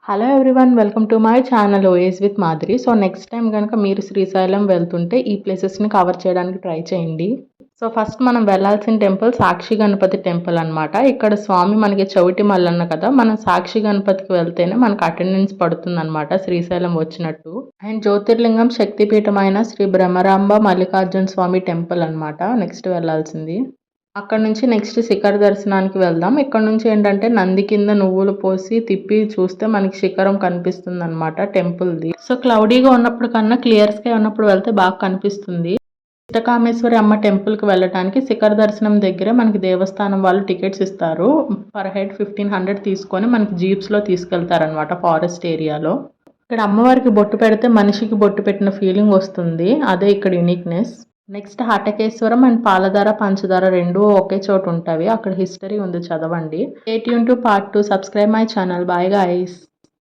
Hello everyone, welcome to my channel OS with Madhuri. So next time కనుక మీరు శ్రీశైలం వెళ్తుంటే ఈ ప్లేసెస్ని కవర్ చేయడానికి ట్రై చేయండి. సో ఫస్ట్ మనం వెళ్ళాల్సిన టెంపుల్ సాక్షి గణపతి టెంపుల్ అనమాట. ఇక్కడ స్వామి మనకి చవిటి మల్లన్న కదా, మనం సాక్షి గణపతికి వెళ్తేనే మనకు అటెండెన్స్ పడుతుంది అనమాట శ్రీశైలం వచ్చినట్టు. అండ్ జ్యోతిర్లింగం శక్తిపీఠమైన శ్రీ బ్రహ్మరాంబ మల్లికార్జున స్వామి టెంపుల్ అనమాట నెక్స్ట్ వెళ్ళాల్సింది. అక్కడ నుంచి నెక్స్ట్ శిఖర దర్శనానికి వెళ్దాం. ఇక్కడ నుంచి ఏంటంటే నంది కింద నువ్వులు పోసి తిప్పి చూస్తే మనకి శిఖరం కనిపిస్తుంది అనమాట టెంపుల్ది. సో క్లౌడీగా ఉన్నప్పుడు కన్నా క్లియర్ స్కై ఉన్నప్పుడు వెళ్తే బాగా కనిపిస్తుంది. చిట్టకామేశ్వరి అమ్మ టెంపుల్కి వెళ్ళడానికి శిఖర దర్శనం దగ్గరే మనకి దేవస్థానం వాళ్ళు టికెట్స్ ఇస్తారు. పర్ హెడ్ 1500 తీసుకొని మనకి జీప్స్లో తీసుకెళ్తారనమాట ఫారెస్ట్ ఏరియాలో. ఇక్కడ అమ్మవారికి బొట్టు పెడితే మనిషికి బొట్టు పెట్టిన ఫీలింగ్ వస్తుంది, అదే ఇక్కడ uniqueness. Next Hatakeswaram and Paladhara Panchadara రెండు ఒకే చోటు ఉంటాయి. అక్కడ హిస్టరీ ఉంది, చదవండి. Stay tune to part 2. Subscribe my channel. Bye guys.